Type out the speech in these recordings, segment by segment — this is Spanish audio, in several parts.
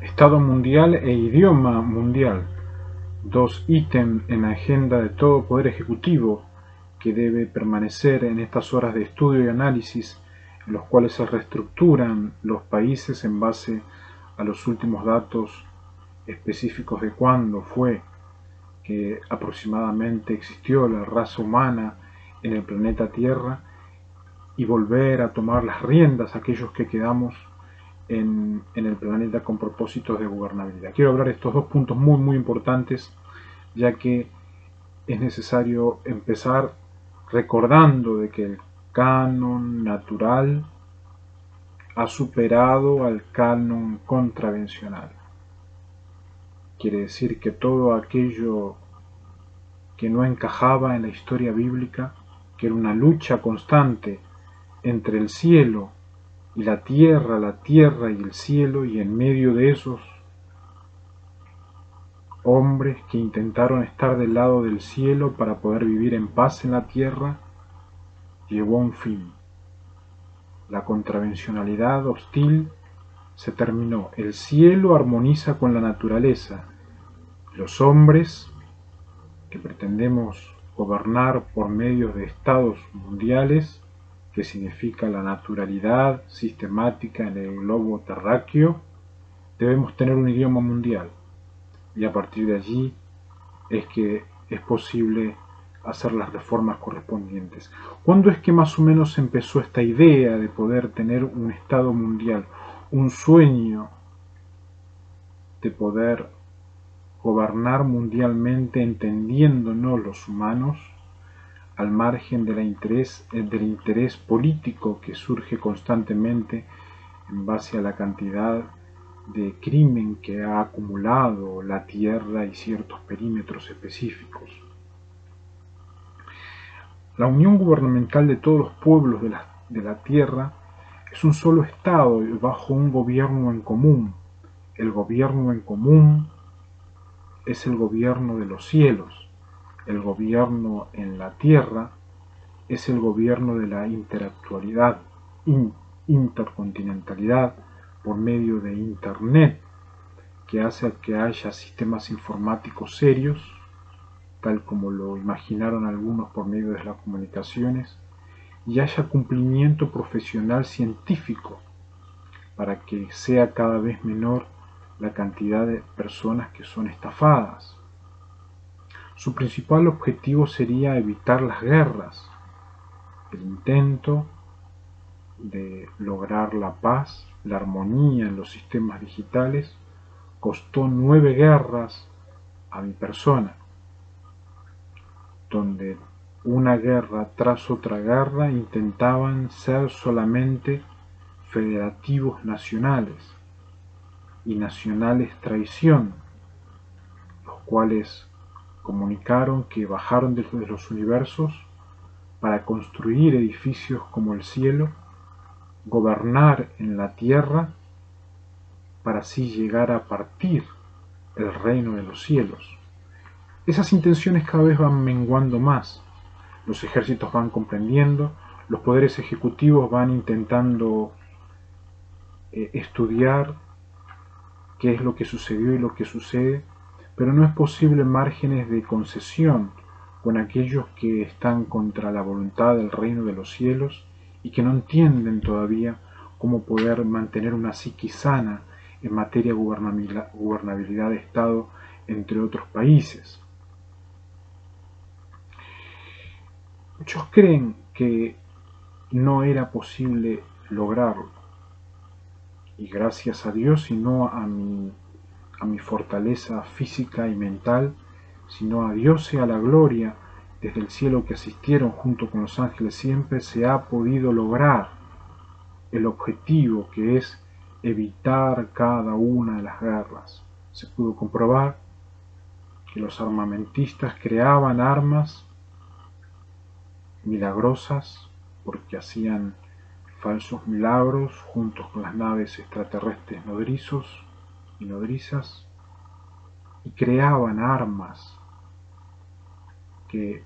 Estado mundial e idioma mundial, dos ítems en la agenda de todo poder ejecutivo que debe permanecer en estas horas de estudio y análisis, en los cuales se reestructuran los países en base a los últimos datos específicos de cuándo fue que aproximadamente existió la raza humana en el planeta Tierra, y volver a tomar las riendas aquellos que quedamos en el planeta con propósitos de gobernabilidad. Quiero hablar de estos dos puntos muy importantes, ya que es necesario empezar recordando de que el canon natural ha superado al canon contravencional. Quiere decir que todo aquello que no encajaba en la historia bíblica, que era una lucha constante entre el cielo y la tierra y el cielo, y en medio de esos hombres que intentaron estar del lado del cielo para poder vivir en paz en la tierra, llegó a un fin. La contravencionalidad hostil se terminó. El cielo armoniza con la naturaleza. Los hombres que pretendemos gobernar por medio de estados mundiales, que significa la naturalidad sistemática en el globo terráqueo, debemos tener un idioma mundial. Y a partir de allí es que es posible hacer las reformas correspondientes. ¿Cuándo es que más o menos empezó esta idea de poder tener un Estado mundial, un sueño de poder gobernar mundialmente entendiéndonos los humanos, al margen del interés político que surge constantemente en base a la cantidad de crimen que ha acumulado la Tierra y ciertos perímetros específicos? La unión gubernamental de todos los pueblos de la Tierra es un solo Estado bajo un gobierno en común. El gobierno en común es el gobierno de los cielos. El gobierno en la Tierra es el gobierno de la interactualidad, intercontinentalidad, por medio de Internet, que hace que haya sistemas informáticos serios, tal como lo imaginaron algunos por medio de las comunicaciones, y haya cumplimiento profesional científico para que sea cada vez menor la cantidad de personas que son estafadas. Su principal objetivo sería evitar las guerras, el intento de lograr la paz, la armonía en los sistemas digitales. Costó 9 guerras a mi persona, donde una guerra tras otra guerra intentaban ser solamente federativos nacionales y nacionales traición, los cuales comunicaron que bajaron de los universos para construir edificios como el cielo, gobernar en la tierra, para así llegar a partir el reino de los cielos. Esas intenciones cada vez van menguando más. Los ejércitos van comprendiendo, los poderes ejecutivos van intentando estudiar qué es lo que sucedió y lo que sucede, pero no es posible márgenes de concesión con aquellos que están contra la voluntad del reino de los cielos y que no entienden todavía cómo poder mantener una psiquis sana en materia de gobernabilidad de Estado entre otros países. Muchos creen que no era posible lograrlo, y gracias a Dios y no a mi fortaleza física y mental, sino a Dios sea la gloria, desde el cielo que asistieron junto con los ángeles siempre, se ha podido lograr el objetivo, que es evitar cada una de las guerras. Se pudo comprobar que los armamentistas creaban armas milagrosas porque hacían falsos milagros juntos con las naves extraterrestres nodrizos y nodrizas, y creaban armas que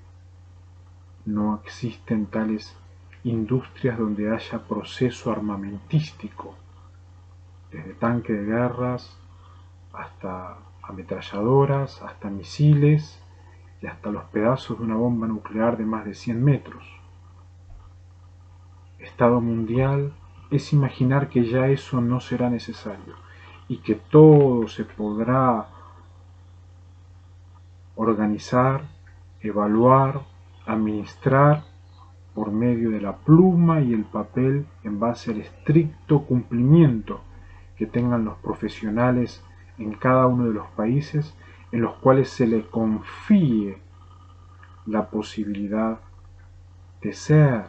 no existen tales industrias donde haya proceso armamentístico, desde tanques de guerras hasta ametralladoras, hasta misiles y hasta los pedazos de una bomba nuclear de más de 100 metros. Estado mundial es imaginar que ya eso no será necesario y que todo se podrá organizar, evaluar, administrar por medio de la pluma y el papel en base al estricto cumplimiento que tengan los profesionales en cada uno de los países en los cuales se le confíe la posibilidad de ser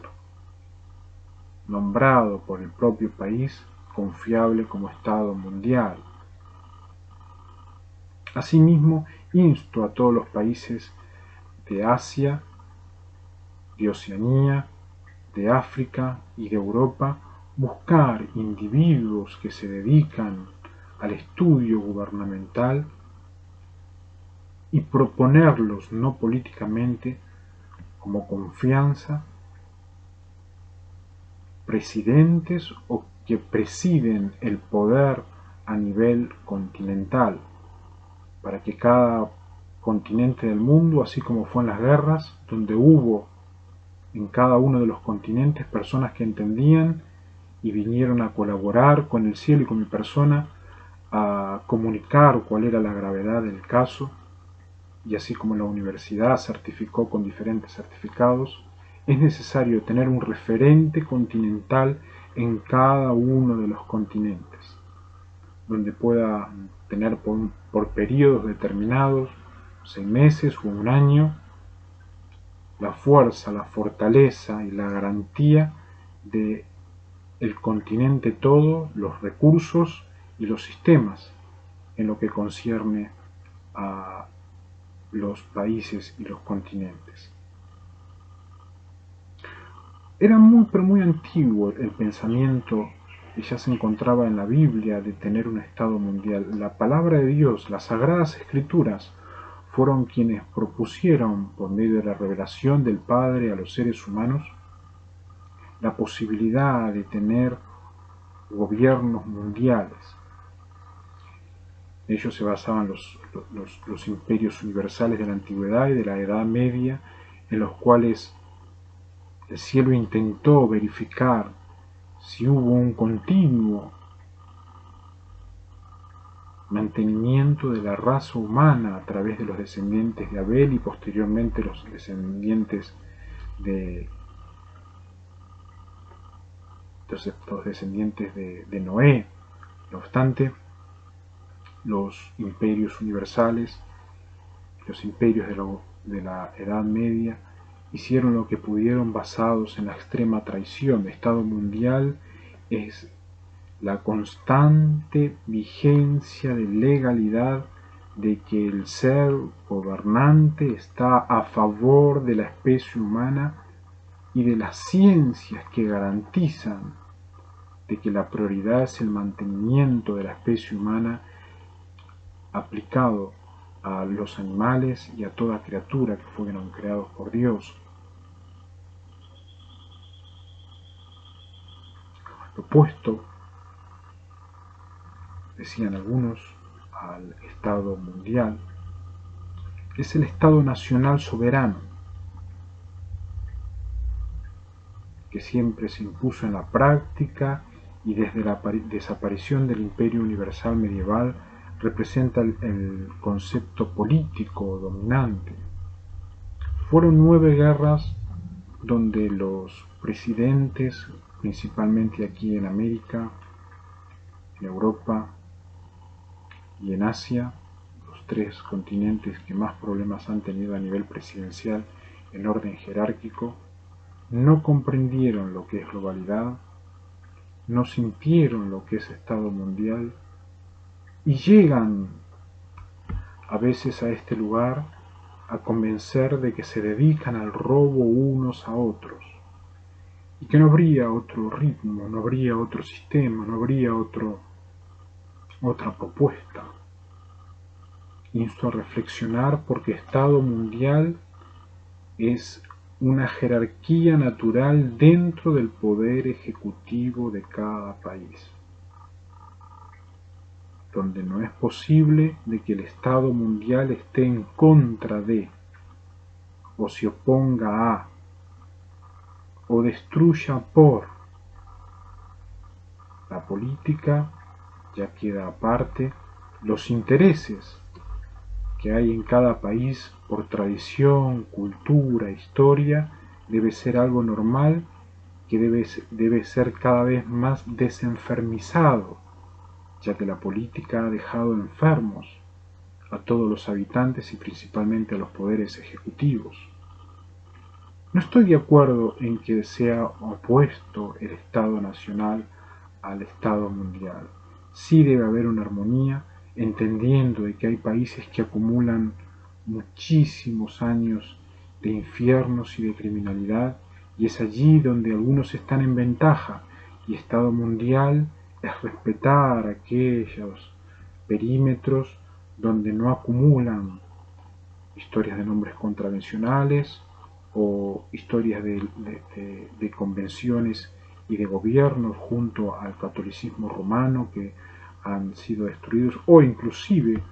nombrado por el propio país confiable como Estado mundial. Asimismo, insto a todos los países de Asia, de Oceanía, de África y de Europa buscar individuos que se dedican al estudio gubernamental y proponerlos no políticamente como confianza presidentes o que presiden el poder a nivel continental, para que cada continente del mundo, así como fue en las guerras, donde hubo en cada uno de los continentes personas que entendían y vinieron a colaborar con el cielo y con mi persona, a comunicar cuál era la gravedad del caso, y así como la universidad certificó con diferentes certificados, es necesario tener un referente continental en cada uno de los continentes, donde pueda tener por periodos determinados, 6 meses o un año, la fuerza, la fortaleza y la garantía de el continente todo, los recursos y los sistemas en lo que concierne a los países y los continentes. Era muy antiguo el pensamiento que ya se encontraba en la Biblia de tener un Estado mundial. La palabra de Dios, las sagradas escrituras, fueron quienes propusieron, por medio de la revelación del Padre a los seres humanos, la posibilidad de tener gobiernos mundiales. Ellos se basaban los imperios universales de la antigüedad y de la Edad Media, en los cuales el cielo intentó verificar si hubo un continuo mantenimiento de la raza humana a través de los descendientes de Abel y posteriormente los descendientes de Noé. No obstante, los imperios universales, los imperios de la Edad Media, hicieron lo que pudieron basados en la extrema traición. Estado mundial es la constante vigencia de legalidad de que el ser gobernante está a favor de la especie humana y de las ciencias que garantizan de que la prioridad es el mantenimiento de la especie humana aplicado a los animales y a toda criatura que fueron creados por Dios. Lo opuesto, decían algunos, al Estado mundial, es el Estado nacional soberano, que siempre se impuso en la práctica y desde la desaparición del Imperio Universal medieval representa el concepto político dominante. Fueron 9 guerras donde los presidentes, principalmente aquí en América, en Europa y en Asia, los 3 continentes que más problemas han tenido a nivel presidencial en orden jerárquico, no comprendieron lo que es globalidad, no sintieron lo que es Estado mundial y llegan a veces a este lugar a convencer de que se dedican al robo unos a otros y que no habría otro ritmo, no habría otro sistema, no habría otra propuesta. Insto a reflexionar porque Estado mundial es una jerarquía natural dentro del poder ejecutivo de cada país. donde no es posible de que el Estado mundial esté en contra de, o se oponga a, o destruya por. La política ya queda aparte, los intereses que hay en cada país por tradición, cultura, historia, debe ser algo normal que debe ser cada vez más desenfermizado, ya que la política ha dejado enfermos a todos los habitantes y principalmente a los poderes ejecutivos. No estoy de acuerdo en que sea opuesto el Estado nacional al Estado mundial. Sí debe haber una armonía, entendiendo de que hay países que acumulan muchísimos años de infiernos y de criminalidad, y es allí donde algunos están en ventaja, y Estado mundial es respetar aquellos perímetros donde no acumulan historias de nombres contravencionales o historias de convenciones y de gobiernos junto al catolicismo romano que han sido destruidos o inclusive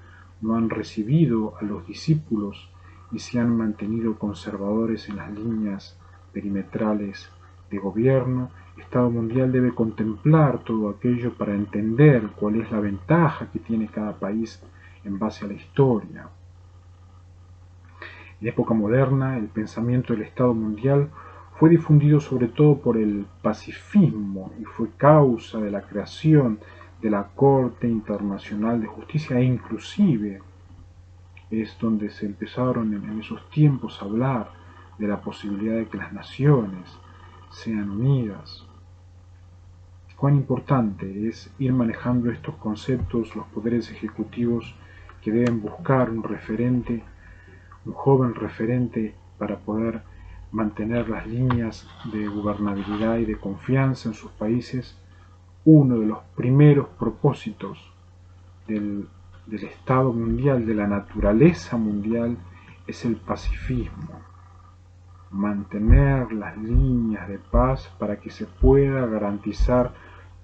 no han recibido a los discípulos y se han mantenido conservadores en las líneas perimetrales de gobierno. Estado mundial debe contemplar todo aquello para entender cuál es la ventaja que tiene cada país en base a la historia. En época moderna, el pensamiento del Estado mundial fue difundido sobre todo por el pacifismo y fue causa de la creación de la Corte Internacional de Justicia e inclusive es donde se empezaron en esos tiempos a hablar de la posibilidad de que las naciones sean unidas. Cuán importante es ir manejando estos conceptos los poderes ejecutivos que deben buscar un referente, un joven referente para poder mantener las líneas de gobernabilidad y de confianza en sus países. Uno de los primeros propósitos del Estado mundial, de la naturaleza mundial, es el pacifismo. Mantener las líneas de paz para que se pueda garantizar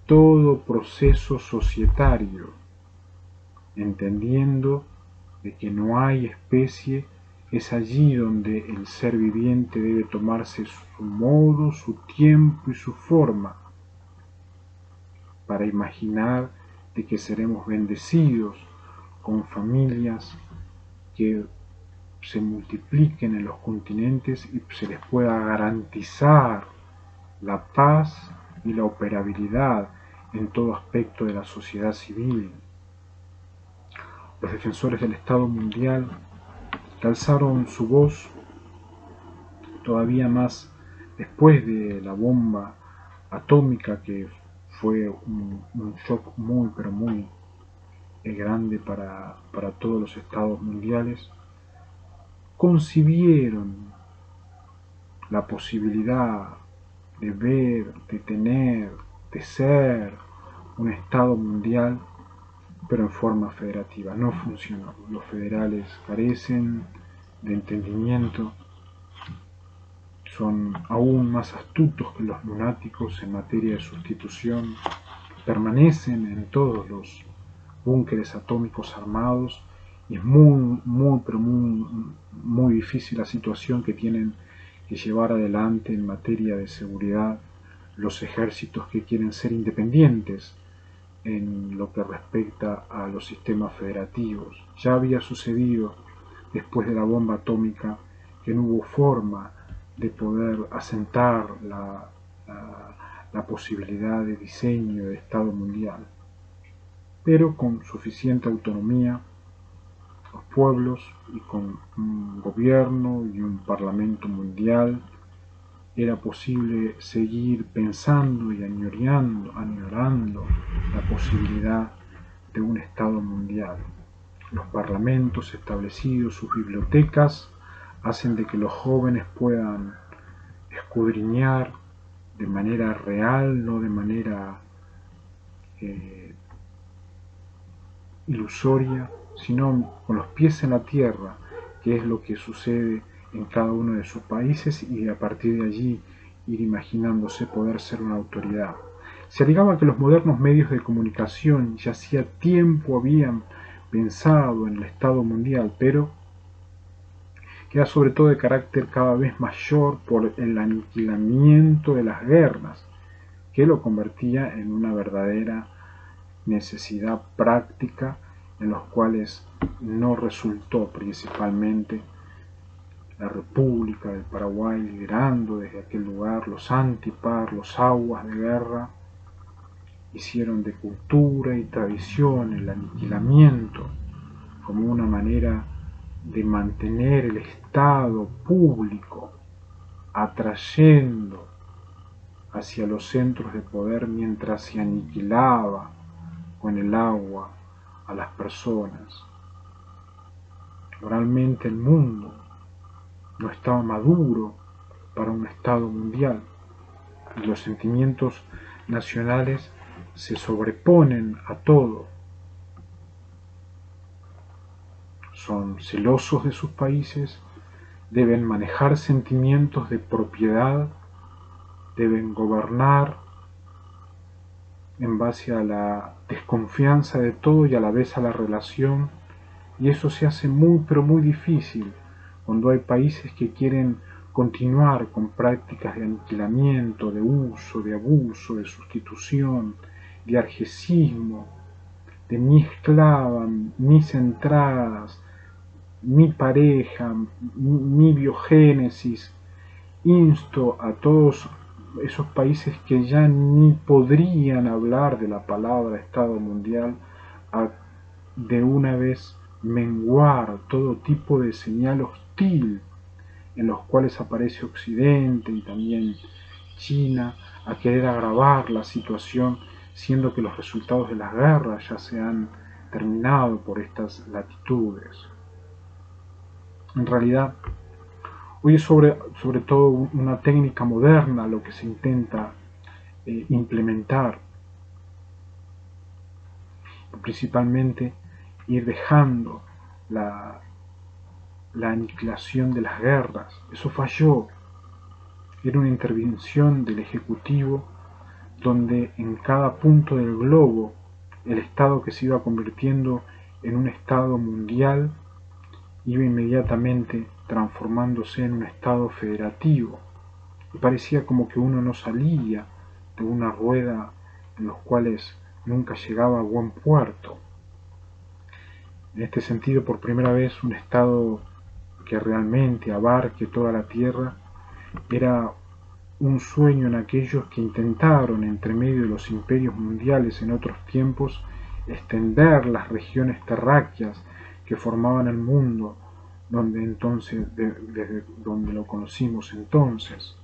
todo proceso societario, entendiendo de que no hay especie. Es allí donde el ser viviente debe tomarse su modo, su tiempo y su forma para imaginar de que seremos bendecidos con familias que se multipliquen en los continentes y se les pueda garantizar la paz y la operabilidad en todo aspecto de la sociedad civil. Los defensores del Estado mundial alzaron su voz todavía más después de la bomba atómica, que fue un shock muy pero muy grande para todos los estados mundiales. Concibieron la posibilidad de ver, de tener, de ser un estado mundial, pero en forma federativa. No funcionó. Los federales carecen de entendimiento, son aún más astutos que los lunáticos en materia de sustitución, permanecen en todos los búnkeres atómicos armados y es muy difícil la situación que tienen que llevar adelante en materia de seguridad los ejércitos que quieren ser independientes en lo que respecta a los sistemas federativos. Ya había sucedido después de la bomba atómica que no hubo forma de poder asentar la posibilidad de diseño de Estado mundial. Pero con suficiente autonomía, los pueblos y con un gobierno y un parlamento mundial, era posible seguir pensando y añorando la posibilidad de un Estado mundial. Los parlamentos establecidos, sus bibliotecas, hacen de que los jóvenes puedan escudriñar de manera real, no de manera ilusoria, sino con los pies en la tierra, que es lo que sucede en cada uno de sus países, y a partir de allí ir imaginándose poder ser una autoridad. Se alegaba que los modernos medios de comunicación ya hacía tiempo habían pensado en el Estado mundial, pero que era sobre todo de carácter cada vez mayor por el aniquilamiento de las guerras, que lo convertía en una verdadera necesidad práctica, en los cuales no resultó principalmente la República del Paraguay liderando desde aquel lugar los antipar, los aguas de guerra, hicieron de cultura y tradición el aniquilamiento como una manera de mantener el Estado público atrayendo hacia los centros de poder mientras se aniquilaba con el agua a las personas. Moralmente el mundo no estaba maduro para un Estado mundial y los sentimientos nacionales se sobreponen a todo. Son celosos de sus países, deben manejar sentimientos de propiedad, deben gobernar en base a la desconfianza de todo y a la vez a la relación, y eso se hace muy pero muy difícil cuando hay países que quieren continuar con prácticas de aniquilamiento, de uso, de abuso, de sustitución, de argesismo, de mi esclava, mis entradas, mi pareja, mi biogénesis. Insto a todos esos países que ya ni podrían hablar de la palabra Estado mundial a de una vez menguar todo tipo de señal hostil en los cuales aparece Occidente y también China a querer agravar la situación, siendo que los resultados de las guerras ya se han terminado por estas latitudes. En realidad, hoy es sobre todo una técnica moderna lo que se intenta implementar, principalmente ir dejando la aniquilación de las guerras. Eso falló. Era una intervención del Ejecutivo donde en cada punto del globo el Estado que se iba convirtiendo en un Estado mundial iba inmediatamente transformándose en un Estado federativo. Y parecía como que uno no salía de una rueda en los cuales nunca llegaba a buen puerto. En este sentido, por primera vez, un Estado que realmente abarque toda la tierra era un sueño en aquellos que intentaron, entre medio de los imperios mundiales en otros tiempos, extender las regiones terráqueas que formaban el mundo, donde entonces, desde donde lo conocimos entonces.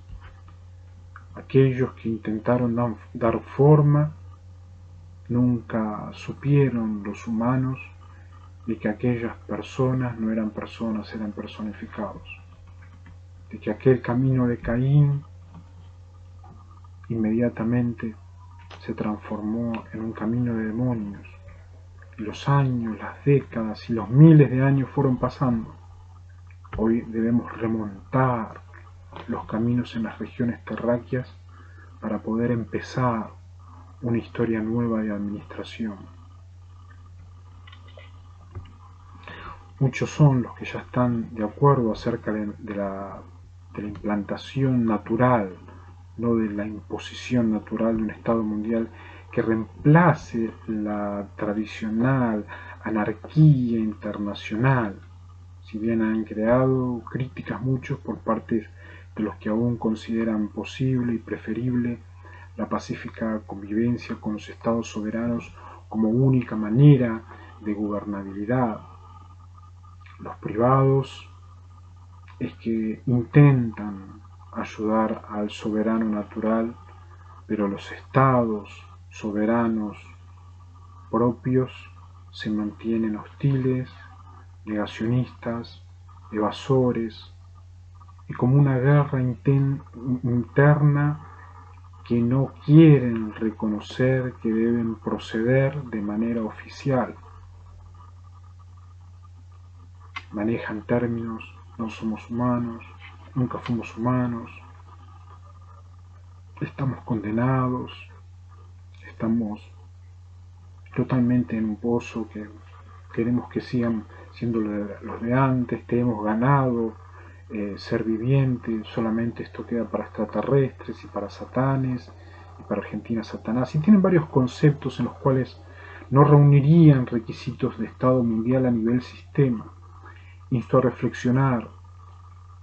Aquellos que intentaron dar forma nunca supieron los humanos de que aquellas personas no eran personas, eran personificados, de que aquel camino de Caín inmediatamente se transformó en un camino de demonios, y los años, las décadas y los miles de años fueron pasando. Hoy debemos remontar los caminos en las regiones terráqueas para poder empezar una historia nueva de administración. Muchos son los que ya están de acuerdo acerca de la implantación natural, no de la imposición natural de un Estado mundial que reemplace la tradicional anarquía internacional, si bien han creado críticas muchos por parte de los que aún consideran posible y preferible la pacífica convivencia con los estados soberanos como única manera de gobernabilidad. Los privados es que intentan ayudar al soberano natural, pero los estados soberanos propios se mantienen hostiles, negacionistas, evasores, y como una guerra interna que no quieren reconocer que deben proceder de manera oficial. Manejan términos: no somos humanos, nunca fuimos humanos, estamos condenados, estamos totalmente en un pozo, que queremos que sigan siendo los de antes, que hemos ganado ser viviente, solamente esto queda para extraterrestres y para satanes y para Argentina Satanás. Y tienen varios conceptos en los cuales no reunirían requisitos de Estado mundial a nivel sistema. Insto a reflexionar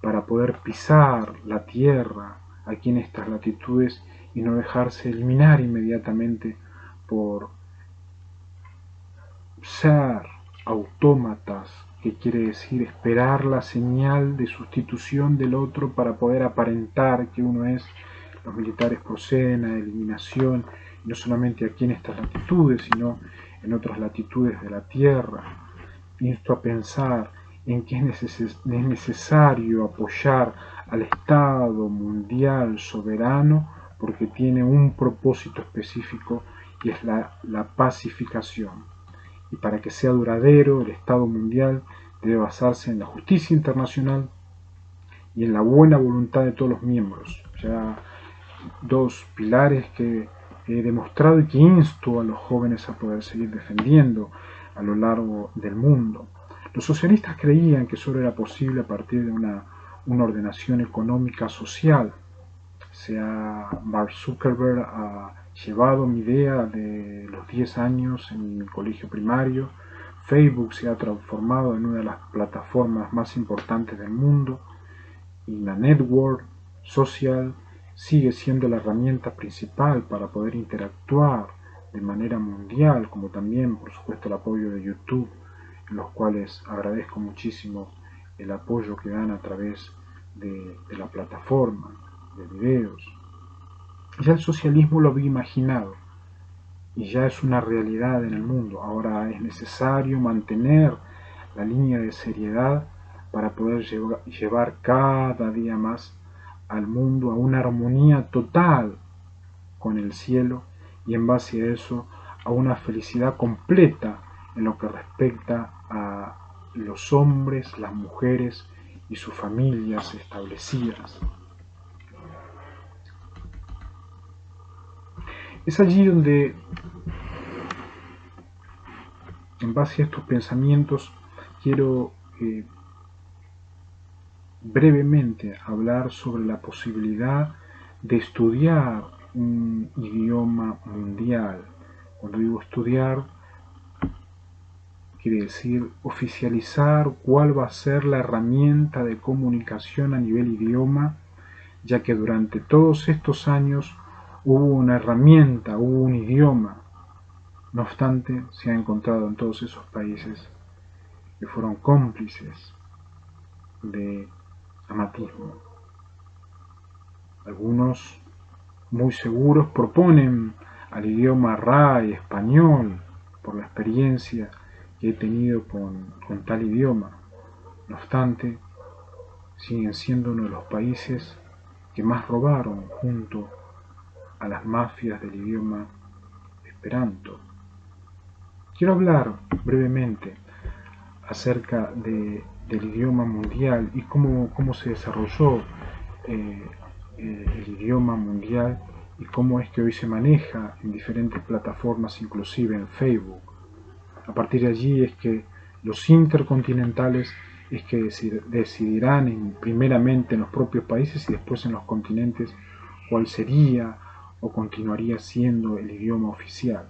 para poder pisar la tierra aquí en estas latitudes y no dejarse eliminar inmediatamente por ser autómatas, que quiere decir esperar la señal de sustitución del otro para poder aparentar que uno es. Los militares proceden a eliminación, no solamente aquí en estas latitudes, sino en otras latitudes de la Tierra. Insto a pensar en que es necesario apoyar al Estado mundial soberano porque tiene un propósito específico y es la pacificación. Y para que sea duradero, el Estado mundial debe basarse en la justicia internacional y en la buena voluntad de todos los miembros. Ya dos pilares que he demostrado y que insto a los jóvenes a poder seguir defendiendo a lo largo del mundo. Los socialistas creían que solo era posible a partir de una ordenación económica social. Mark Zuckerberg ha llevado mi idea de los 10 años en mi colegio primario. Facebook se ha transformado en una de las plataformas más importantes del mundo y la network social sigue siendo la herramienta principal para poder interactuar de manera mundial, como también, por supuesto, el apoyo de YouTube, en los cuales agradezco muchísimo el apoyo que dan a través de la plataforma, de videos. Ya el socialismo lo había imaginado y ya es una realidad en el mundo. Ahora es necesario mantener la línea de seriedad para poder llevar cada día más al mundo a una armonía total con el cielo y en base a eso a una felicidad completa en lo que respecta a los hombres, las mujeres y sus familias establecidas. Es allí donde, en base a estos pensamientos, quiero brevemente hablar sobre la posibilidad de estudiar un idioma mundial. Cuando digo estudiar, quiere decir oficializar cuál va a ser la herramienta de comunicación a nivel idioma, ya que durante todos estos años hubo una herramienta, hubo un idioma. No obstante, se ha encontrado en todos esos países que fueron cómplices de amatismo. Algunos muy seguros proponen al idioma RAI español por la experiencia que he tenido con tal idioma. No obstante, siguen siendo uno de los países que más robaron junto a las mafias del idioma esperanto. Quiero hablar brevemente acerca del idioma mundial y cómo se desarrolló el idioma mundial y cómo es que hoy se maneja en diferentes plataformas, inclusive en Facebook. A partir de allí es que los intercontinentales es que decidirán primeramente en los propios países y después en los continentes cuál sería o continuaría siendo el idioma oficial.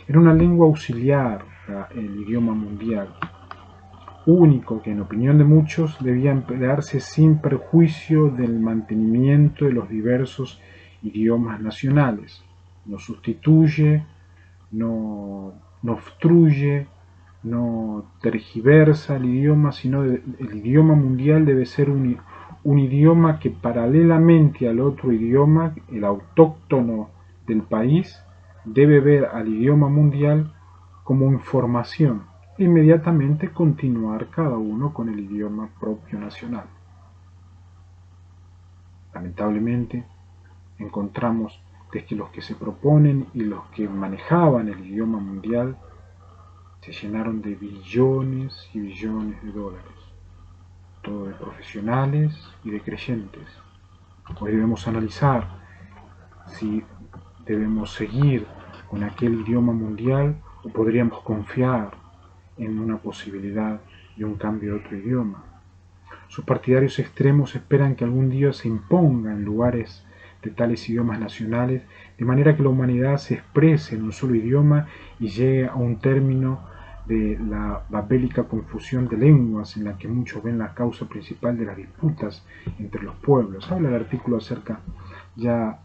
Era una lengua auxiliar, el idioma mundial, único que en opinión de muchos debía emplearse sin perjuicio del mantenimiento de los diversos idiomas nacionales. No sustituye, no obstruye, no tergiversa el idioma, sino el idioma mundial debe ser un idioma que paralelamente al otro idioma, el autóctono del país, debe ver al idioma mundial como información e inmediatamente continuar cada uno con el idioma propio nacional. Lamentablemente, encontramos que los que se proponen y los que manejaban el idioma mundial se llenaron de billones y billones de dólares, todo de profesionales y de creyentes. Hoy debemos analizar si debemos seguir con aquel idioma mundial o podríamos confiar en una posibilidad de un cambio de otro idioma. Sus partidarios extremos esperan que algún día se imponga en lugares de tales idiomas nacionales, de manera que la humanidad se exprese en un solo idioma y llegue a un término de la babélica confusión de lenguas en la que muchos ven la causa principal de las disputas entre los pueblos. Habla el artículo acerca ya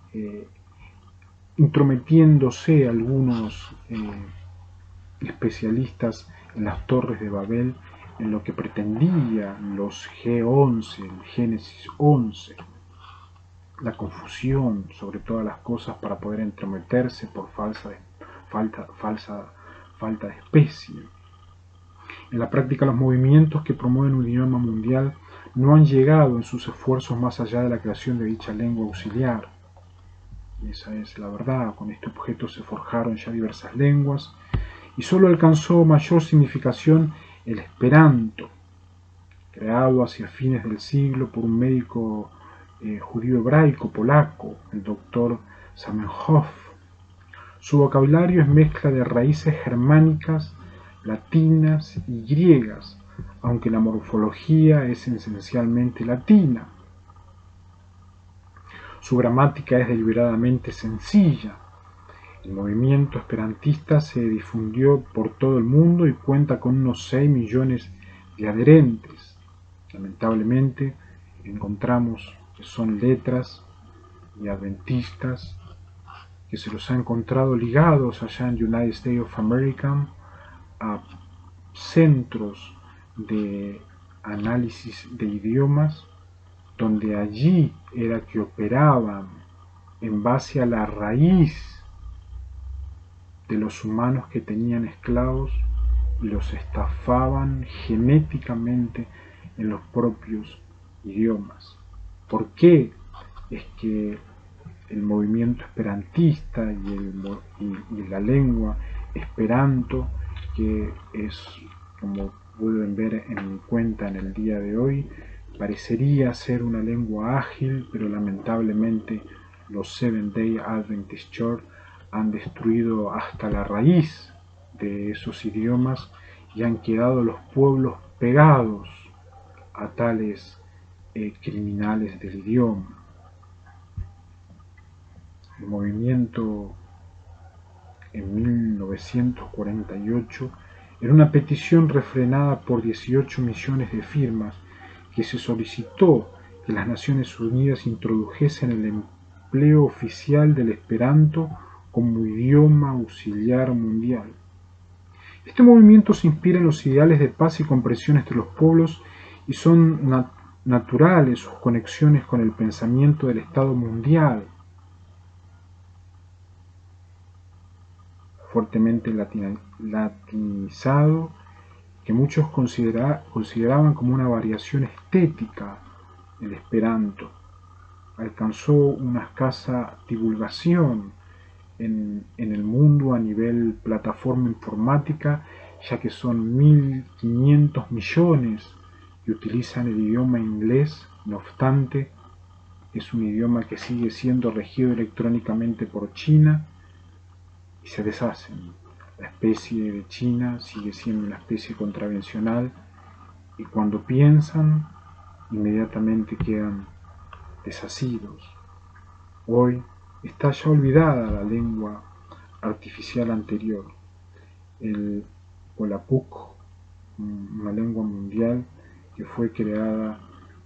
intrometiéndose algunos especialistas en las torres de Babel, en lo que pretendían los G11, el Génesis 11, la confusión sobre todas las cosas para poder entrometerse por falta de especie. En la práctica, los movimientos que promueven un idioma mundial no han llegado en sus esfuerzos más allá de la creación de dicha lengua auxiliar. Y esa es la verdad. Con este objeto se forjaron ya diversas lenguas y solo alcanzó mayor significación el Esperanto, creado hacia fines del siglo por un médico judío hebraico polaco, el doctor Zamenhof. Su vocabulario es mezcla de raíces germánicas, latinas y griegas, aunque la morfología es esencialmente latina. Su gramática es deliberadamente sencilla. El movimiento esperantista se difundió por todo el mundo y cuenta con unos 6 millones de adherentes. Lamentablemente, encontramos que son letras y adventistas que se los ha encontrado ligados allá en United States of America a centros de análisis de idiomas, donde allí era que operaban en base a la raíz de los humanos que tenían esclavos y los estafaban genéticamente en los propios idiomas. ¿Por qué es que el movimiento esperantista y la lengua esperanto, que es, como pueden ver en mi cuenta en el día de hoy, parecería ser una lengua ágil, pero lamentablemente los Seventh Day Adventist Church han destruido hasta la raíz de esos idiomas y han quedado los pueblos pegados a tales criminales del idioma. El movimiento en 1948 era una petición refrendada por 18 millones de firmas que se solicitó que las Naciones Unidas introdujesen el empleo oficial del Esperanto como idioma auxiliar mundial. Este movimiento se inspira en los ideales de paz y comprensión entre los pueblos y son naturales sus conexiones con el pensamiento del Estado mundial, fuertemente latinizado, que muchos consideraban como una variación estética del Esperanto. Alcanzó una escasa divulgación en el mundo a nivel plataforma informática, ya que son 1.500 millones que utilizan el idioma inglés. No obstante, es un idioma que sigue siendo regido electrónicamente por China y se deshacen. La especie de China sigue siendo una especie contravencional y cuando piensan, inmediatamente quedan desasidos. Hoy está ya olvidada la lengua artificial anterior, el Volapük, una lengua mundial que fue creada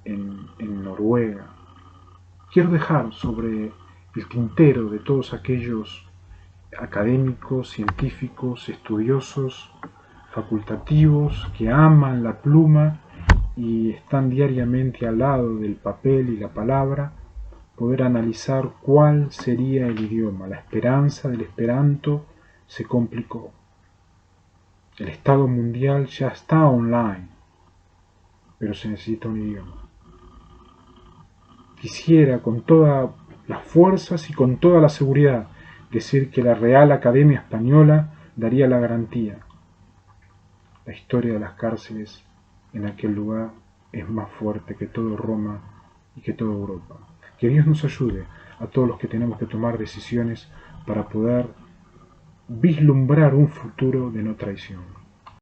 en Noruega. Quiero dejar sobre el tintero de todos aquellos académicos, científicos, estudiosos, facultativos que aman la pluma y están diariamente al lado del papel y la palabra, poder analizar cuál sería el idioma. La esperanza del Esperanto se complicó. El Estado mundial ya está online, pero se necesita un idioma. Quisiera con todas las fuerzas y con toda la seguridad decir que la Real Academia Española daría la garantía. La historia de las cárceles en aquel lugar es más fuerte que todo Roma y que toda Europa. Que Dios nos ayude a todos los que tenemos que tomar decisiones para poder vislumbrar un futuro de no traición.